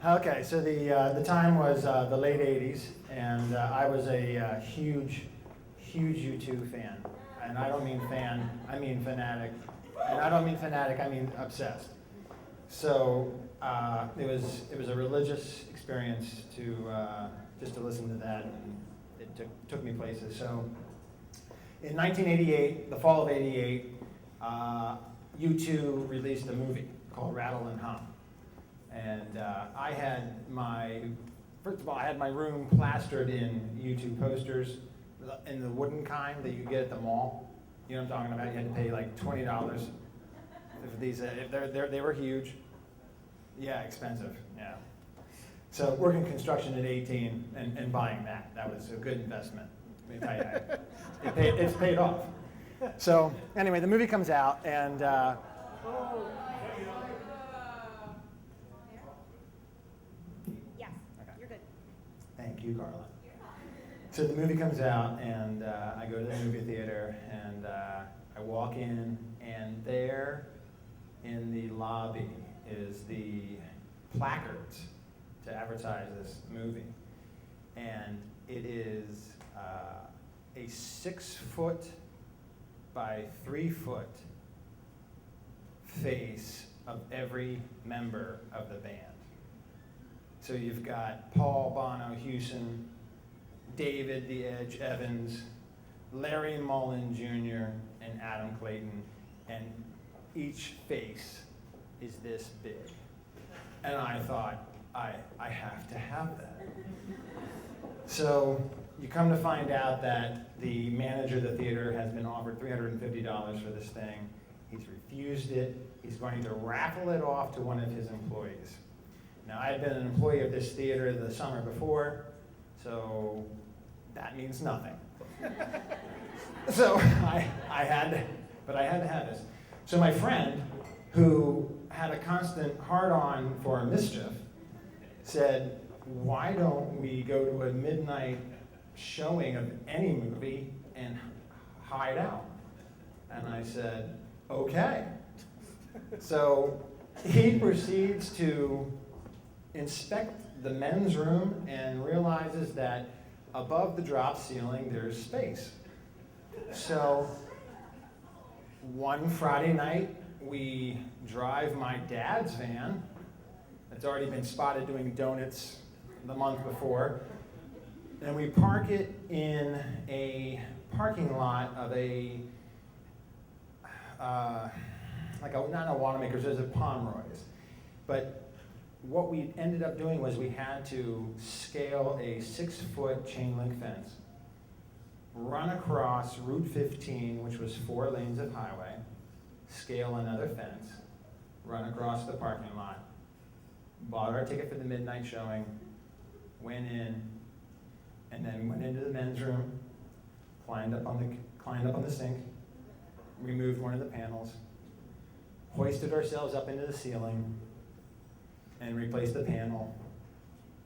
Okay, so the time was the late 80s, and I was a huge U2 fan. And I don't mean fan, I mean fanatic. And I don't mean fanatic, I mean obsessed. So it was a religious experience to just to listen to that, and it took me places. So in 1988, the fall of '88, U2 released a movie called Rattle and Hum. And I had first of all, I had my room plastered in U2 posters, in the wooden kind that you get at the mall. You know what I'm talking about? You had to pay like $20 for these. They were huge. Yeah, expensive, yeah. So working construction at 18 and buying that was a good investment. Let me tell you, it's paid off. So anyway, the movie comes out, and thank you, Carla. So the movie comes out, and I go to the movie theater, and I walk in, and there in the lobby is the placards to advertise this movie. And it is a 6-foot by 3-foot face of every member of the band. So you've got Paul Bono Hewson, David the Edge Evans, Larry Mullen Jr., and Adam Clayton, and each face is this big. And I thought, I have to have that. So you come to find out that the manager of the theater has been offered $350 for this thing. He's refused it. He's going to raffle it off to one of his employees. Now, I had been an employee of this theater the summer before, so that means nothing. So I had to have this. So my friend, who had a constant hard-on for mischief, said, why don't we go to a midnight showing of any movie and hide out? And I said, okay. So he proceeds to inspect the men's room and realizes that above the drop ceiling there's space. So one Friday night we drive my dad's van that's already been spotted doing donuts the month before, and we park it in a parking lot of not a Wanamaker's, there's a Pomeroy's. But what we ended up doing was we had to scale a 6-foot chain link fence, run across Route 15, which was 4 lanes of highway, scale another fence, run across the parking lot, bought our ticket for the midnight showing, went in, and then went into the men's room, climbed up on the sink, removed one of the panels, hoisted ourselves up into the ceiling, and replaced the panel,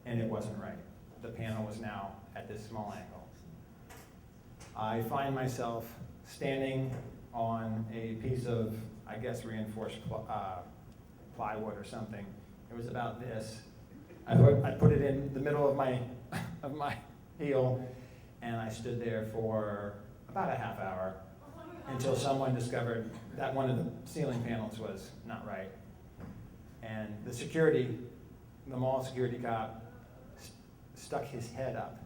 and it wasn't right. The panel was now at this small angle. I find myself standing on a piece of, I guess, reinforced plywood or something. It was about this. I put it in the middle of my heel, and I stood there for about a half hour until someone discovered that one of the ceiling panels was not right. And the mall security cop stuck his head up.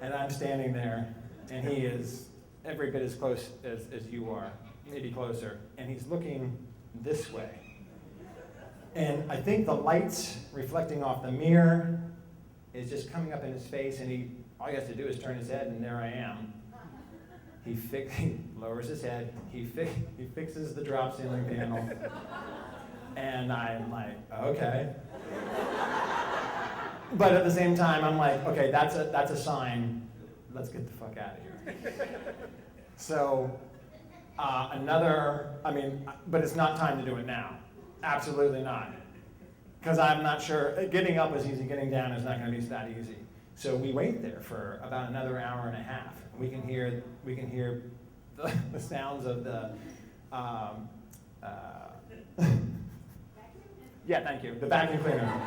And I'm standing there, and he is every bit as close as you are, maybe closer, and he's looking this way. And I think the light's reflecting off the mirror is just coming up in his face, and all he has to do is turn his head, and there I am. He lowers his head, he fixes the drop ceiling panel, and I'm like, okay. But at the same time, I'm like, okay, that's a sign. Let's get the fuck out of here. So but it's not time to do it now. Absolutely not. Because I'm not sure, getting up is easy, getting down is not going to be that easy. So we wait there for about another hour and a half. We can hear the sounds of the Yeah, thank you. The vacuum cleaner.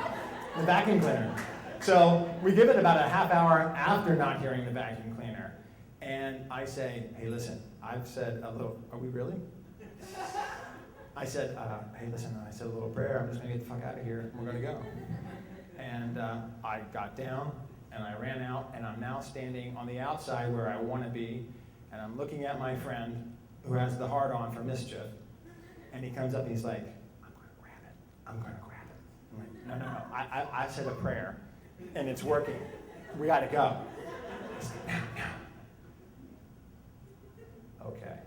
The vacuum cleaner. So we give it about a half hour after not hearing the vacuum cleaner. And I say, hey, listen, I've said a little, are we really? I said, hey, listen, I said a little prayer. I'm just going to get the fuck out of here. We're going to go. And I got down, and I ran out, and I'm now standing on the outside where I want to be, and I'm looking at my friend who has the heart on for mischief. And he comes up and he's like, I'm going to grab it. I'm going to grab it. I'm like, no. I said a prayer, and it's working. We got to go. He's like, now. Okay.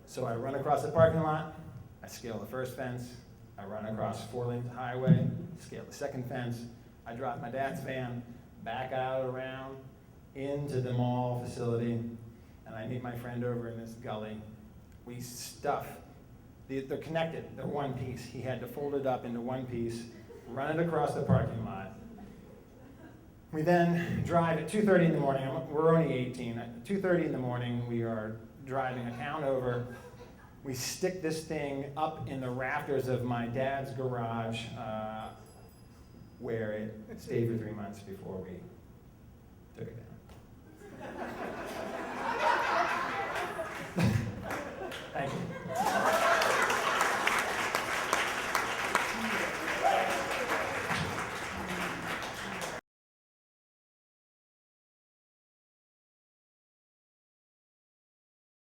So I run across the parking lot. I scale the first fence. I run across 4-lane highway, scale the second fence. I drive my dad's van back out around into the mall facility, and I meet my friend over in this gully. We stuff. They're connected. They're one piece. He had to fold it up into one piece, run it across the parking lot. We then drive at 2:30 in the morning. We're only 18. At 2:30 in the morning, we are driving a town over. We stick this thing up in the rafters of my dad's garage, where it stayed for 3 months before we took it down.